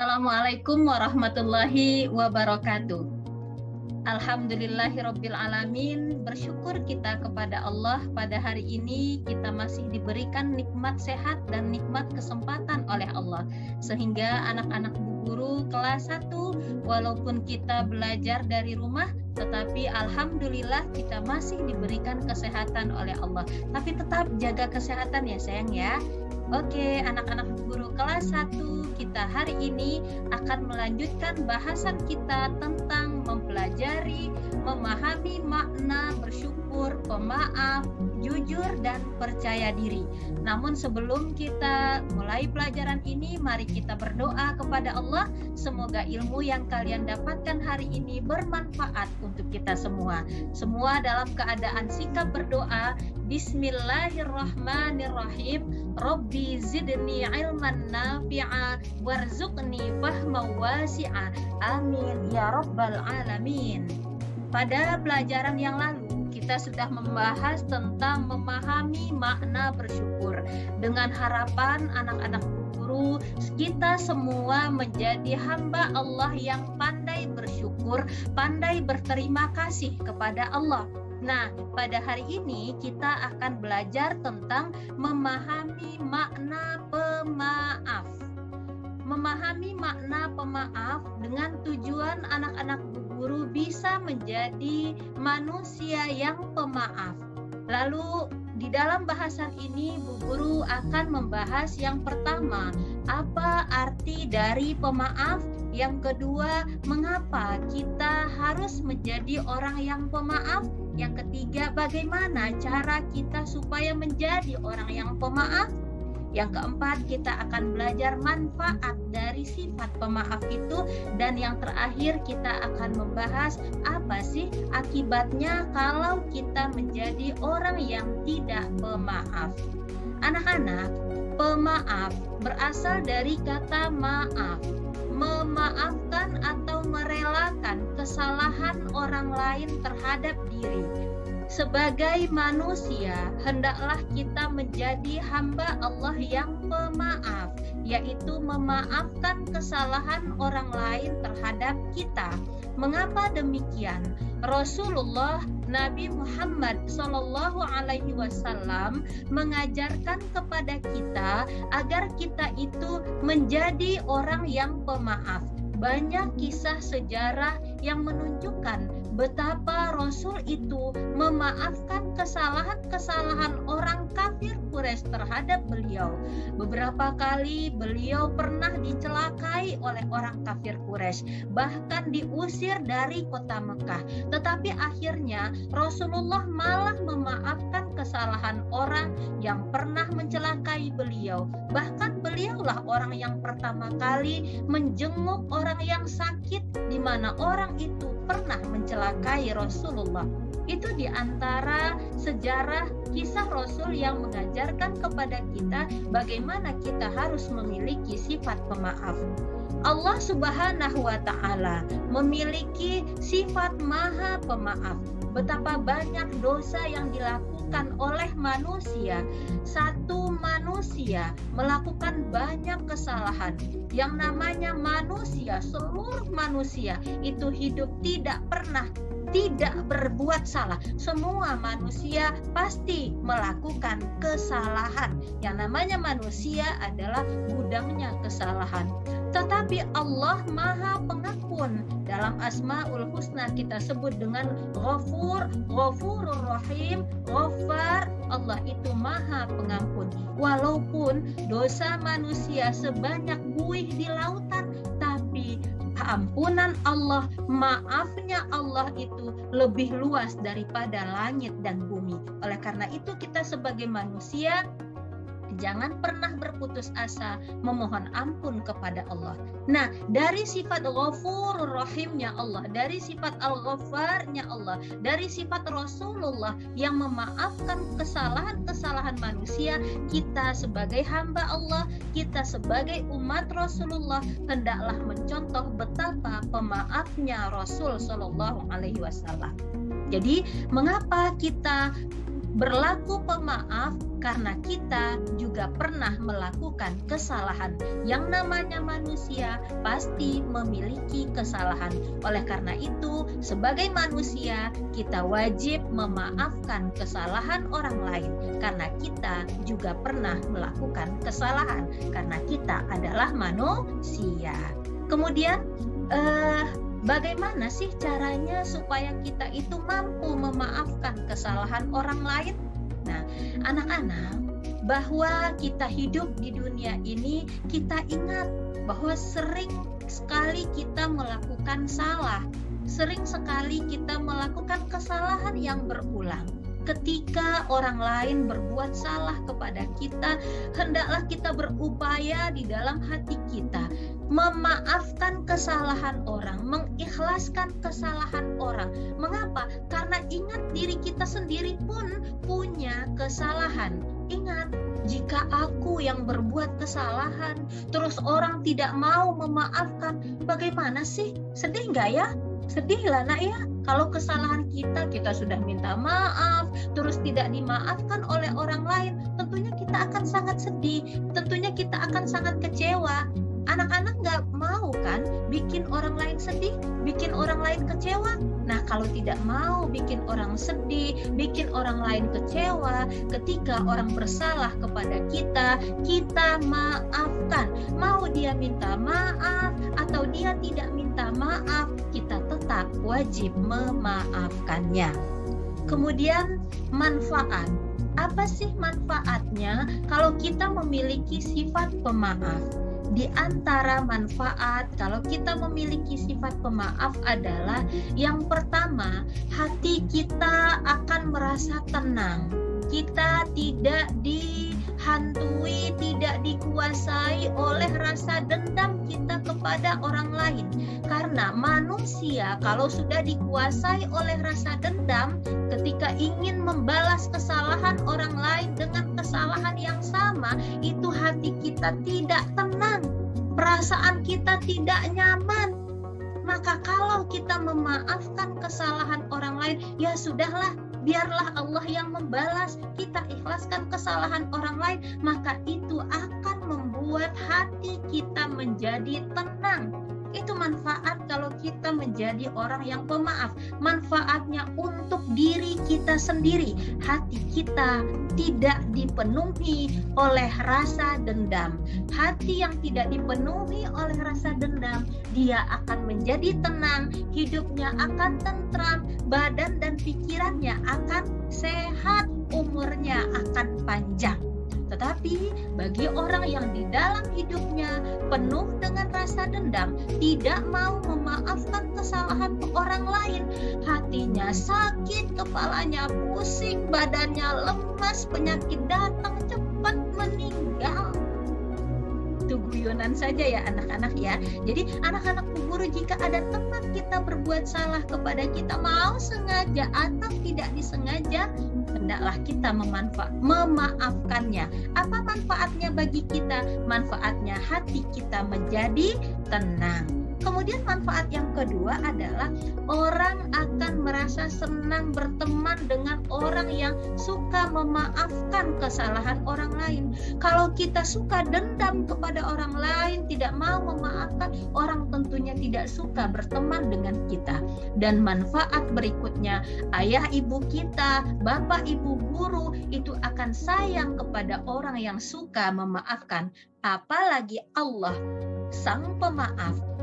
Assalamualaikum warahmatullahi wabarakatuh. Alhamdulillahirabbil alamin. Bersyukur kita kepada Allah pada hari ini kita masih diberikan nikmat sehat dan nikmat kesempatan oleh Allah. Sehingga anak-anak Bu Guru kelas 1 walaupun kita belajar dari rumah tetapi alhamdulillah kita masih diberikan kesehatan oleh Allah. Tapi tetap jaga kesehatan ya sayang ya. Oke, anak-anak guru kelas 1, kita hari ini akan melanjutkan bahasan kita tentang mempelajari, memahami makna bersyukur, pemaaf, jujur, dan percaya diri. Namun sebelum kita mulai pelajaran ini, mari kita berdoa kepada Allah. Semoga ilmu yang kalian dapatkan hari ini bermanfaat untuk kita semua. Semua dalam keadaan sikap berdoa. Bismillahirrahmanirrahim. Rabbi zidni ilman nafi'a warzuqni fahman wasi'a. Amin ya rabbal alamin. Pada pelajaran yang lalu kita sudah membahas tentang memahami makna bersyukur. Dengan harapan anak-anak guru kita semua menjadi hamba Allah yang pandai bersyukur, pandai berterima kasih kepada Allah. Nah, pada hari ini kita akan belajar tentang memahami makna pemaaf. Memahami makna pemaaf dengan tujuan anak-anak guru bisa menjadi manusia yang pemaaf. Lalu di dalam bahasan ini Bu Guru akan membahas yang pertama, apa arti dari pemaaf? Yang kedua, mengapa kita harus menjadi orang yang pemaaf? Yang ketiga, bagaimana cara kita supaya menjadi orang yang pemaaf? Yang keempat, kita akan belajar manfaat dari sifat pemaaf itu. Dan yang terakhir, kita akan membahas apa sih akibatnya kalau kita menjadi orang yang tidak pemaaf. Anak-anak, pemaaf berasal dari kata maaf. Memaafkan atau merelakan kesalahan orang lain terhadap diri. Sebagai manusia, hendaklah kita menjadi hamba Allah yang pemaaf, yaitu memaafkan kesalahan orang lain terhadap kita. Mengapa demikian? Rasulullah Nabi Muhammad SAW mengajarkan kepada kita agar kita itu menjadi orang yang pemaaf. Banyak kisah sejarah yang menunjukkan betapa Rasul itu memaafkan kesalahan-kesalahan orang kafir Quraisy terhadap beliau. Beberapa kali beliau pernah dicelakai oleh orang kafir Quraisy, bahkan diusir dari kota Mekah. Tetapi akhirnya Rasulullah malah memaafkan kesalahan orang yang pernah mencelakai beliau. Bahkan beliaulah orang yang pertama kali menjenguk orang yang sakit, di mana orang itu pernah mencelakai Rasulullah. Itu di antara sejarah kisah Rasul yang mengajarkan kepada kita bagaimana kita harus memiliki sifat pemaaf. Allah Subhanahu wa Ta'ala memiliki sifat Maha Pemaaf. Betapa banyak dosa yang dilakukan oleh manusia. Satu manusia melakukan banyak kesalahan. Yang namanya manusia, seluruh manusia itu hidup tidak berbuat salah. Semua manusia pasti melakukan kesalahan. Yang namanya manusia adalah gudangnya kesalahan. Tetapi Allah Maha Pengampun. Dalam Asmaul Husna kita sebut dengan Ghafur, Ghafurur Rahim, Ghaffar. Allah itu Maha Pengampun. Walaupun dosa manusia sebanyak buih di lautan, tapi ampunan Allah, maafnya Allah itu lebih luas daripada langit dan bumi. Oleh karena itu kita sebagai manusia jangan pernah berputus asa memohon ampun kepada Allah. Nah, dari sifat Ghafurur Rahimnya Allah, dari sifat Al-Ghaffarnya Allah, dari sifat Rasulullah yang memaafkan kesalahan-kesalahan manusia, kita sebagai hamba Allah, kita sebagai umat Rasulullah hendaklah mencontoh betapa pemaafnya Rasul Shallallahu Alaihi Wasallam. Jadi, mengapa kita berlaku pemaaf karena kita juga pernah melakukan kesalahan. Yang namanya manusia pasti memiliki kesalahan. Oleh karena itu, sebagai manusia, kita wajib memaafkan kesalahan orang lain karena kita juga pernah melakukan kesalahan karena kita adalah manusia. Kemudian, bagaimana sih caranya supaya kita itu mampu memaafkan kesalahan orang lain? Nah, anak-anak, bahwa kita hidup di dunia ini, kita ingat bahwa sering sekali kita melakukan salah. Sering sekali kita melakukan kesalahan yang berulang. Ketika orang lain berbuat salah kepada kita, hendaklah kita berupaya di dalam hati kita memaafkan kesalahan orang, mengikhlaskan kesalahan orang. Mengapa? Karena ingat diri kita sendiri pun punya kesalahan. Ingat, jika aku yang berbuat kesalahan, terus orang tidak mau memaafkan, bagaimana sih? Sedih nggak ya? Sedih lah nak ya, kalau kesalahan kita sudah minta maaf, terus tidak dimaafkan oleh orang lain, tentunya kita akan sangat sedih, tentunya kita akan sangat kecewa. Anak-anak nggak mau kan bikin orang lain sedih, bikin orang lain kecewa. Nah, kalau tidak mau bikin orang sedih, bikin orang lain kecewa, ketika orang bersalah kepada kita, kita maafkan. Mau dia minta maaf atau dia tidak minta maaf, kita tetap wajib memaafkannya. Kemudian manfaat. Apa sih manfaatnya kalau kita memiliki sifat pemaaf? Di antara manfaat kalau kita memiliki sifat pemaaf adalah yang pertama, hati kita akan merasa tenang. Kita tidak dihantui, tidak dikuasai oleh rasa dendam kita kepada orang lain. Karena manusia kalau sudah dikuasai oleh rasa dendam, ketika ingin membalas kesalahan orang lain dengan kesalahan yang sama, itu hati kita tidak tenang, perasaan kita tidak nyaman. Maka kalau kita memaafkan kesalahan orang lain, ya sudahlah, biarlah Allah yang membalas, kita ikhlaskan kesalahan orang lain, maka itu akan membuat hati kita menjadi tenang. Itu manfaat kalau kita menjadi orang yang pemaaf. Manfaatnya untuk diri kita sendiri. Hati kita tidak dipenuhi oleh rasa dendam. Hati yang tidak dipenuhi oleh rasa dendam, dia akan menjadi tenang, hidupnya akan tentram, badan dan pikirannya akan sehat, umurnya akan panjang. Tetapi bagi orang yang di dalam hidupnya penuh dengan rasa dendam, tidak mau memaafkan kesalahan orang lain, hatinya sakit, kepalanya pusing, badannya lemas, penyakit datang, cepat meninggal. Itu guyonan saja ya anak-anak ya. Jadi anak-anak Bu Guru, jika ada teman kita berbuat salah kepada kita, mau sengaja atau tidak disengaja, hendaklah kita memaafkannya. Apa manfaatnya bagi kita? Manfaatnya hati kita menjadi tenang. Kemudian manfaat yang kedua adalah orang akan merasa senang berteman dengan orang yang suka memaafkan kesalahan orang lain. Kalau kita suka dendam kepada orang lain, tidak mau memaafkan, orang tentunya tidak suka berteman dengan kita. Dan manfaat berikutnya, ayah ibu kita, bapak ibu guru itu akan sayang kepada orang yang suka memaafkan. Apalagi Allah, Sang Pemaaf.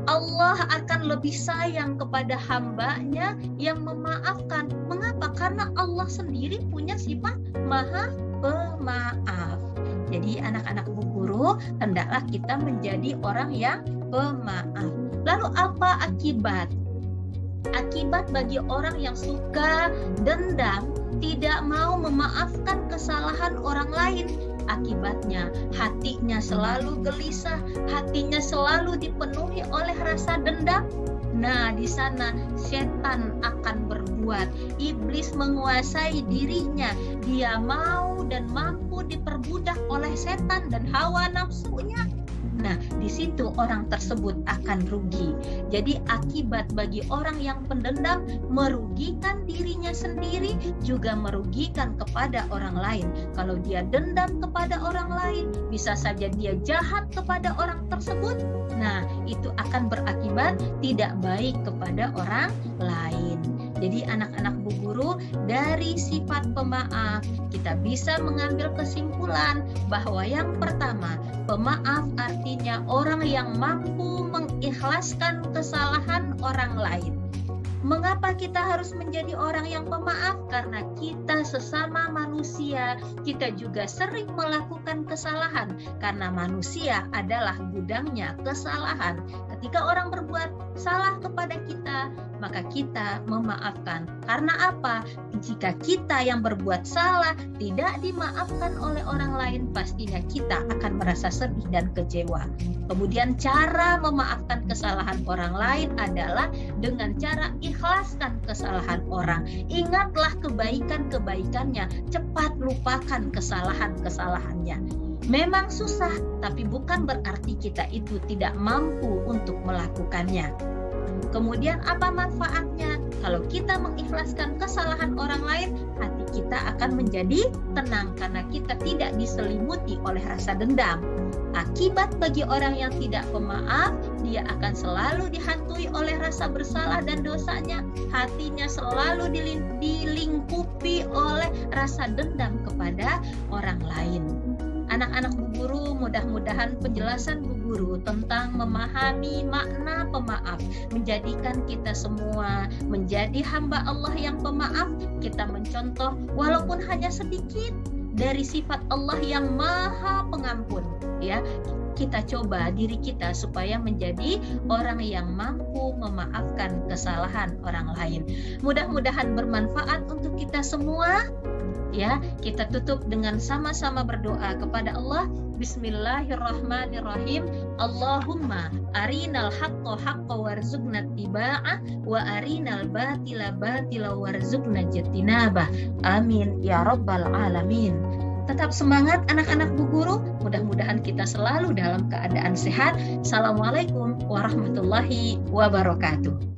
Allah akan lebih sayang kepada hamba-Nya yang memaafkan. Mengapa? Karena Allah sendiri punya sifat Maha Pemaaf. Jadi anak-anak Bu Guru, hendaklah kita menjadi orang yang pemaaf. Lalu apa akibat? Akibat bagi orang yang suka dendam, tidak mau memaafkan kesalahan orang lain, akibatnya hatinya selalu gelisah, hatinya selalu dipenuhi oleh rasa dendam. Nah, di sana setan akan berbuat, iblis menguasai dirinya, dia mau dan mampu diperbudak oleh setan dan hawa nafsunya. Nah, di situ orang tersebut akan rugi. Jadi akibat bagi orang yang pendendam merugikan dirinya sendiri, juga merugikan kepada orang lain. Kalau dia dendam kepada orang lain, bisa saja dia jahat kepada orang tersebut. Nah, itu akan berakibat tidak baik kepada orang lain. Jadi anak-anak Bu Guru, dari sifat pemaaf kita bisa mengambil kesimpulan bahwa yang pertama, pemaaf artinya orang yang mampu mengikhlaskan kesalahan orang lain. Mengapa kita harus menjadi orang yang pemaaf? Karena kita sesama manusia, kita juga sering melakukan kesalahan. Karena manusia adalah gudangnya kesalahan. Ketika orang berbuat salah kepada kita, maka kita memaafkan. Karena apa? Jika kita yang berbuat salah tidak dimaafkan oleh orang lain, pastinya kita akan merasa sedih dan kecewa. Kemudian cara memaafkan kesalahan orang lain adalah dengan cara ikhlaskan kesalahan orang. Ingatlah kebaikan-kebaikannya, cepat lupakan kesalahan-kesalahannya. Memang susah, tapi bukan berarti kita itu tidak mampu untuk melakukannya. Kemudian apa manfaatnya? Kalau kita mengikhlaskan kesalahan orang lain, hati kita akan menjadi tenang karena kita tidak diselimuti oleh rasa dendam. Akibat bagi orang yang tidak pemaaf, dia akan selalu dihantui oleh rasa bersalah dan dosanya. Hatinya selalu dilingkupi oleh rasa dendam kepada orang lain. Anak-anak Bu Guru, mudah-mudahan penjelasan Bu Guru tentang memahami makna pemaaf menjadikan kita semua menjadi hamba Allah yang pemaaf. Kita mencontoh walaupun hanya sedikit dari sifat Allah yang Maha Pengampun, ya. Kita coba diri kita supaya menjadi orang yang mampu memaafkan kesalahan orang lain. Mudah-mudahan bermanfaat untuk kita semua. Ya, kita tutup dengan sama-sama berdoa kepada Allah. Bismillahirrahmanirrahim. Allahumma arinal haqqa haqqa warzuqna tiba'ah wa arinal batila batila warzuqna jtinabah. Amin ya rabbal alamin. Tetap semangat anak-anak Bu Guru. Mudah-mudahan kita selalu dalam keadaan sehat. Assalamualaikum warahmatullahi wabarakatuh.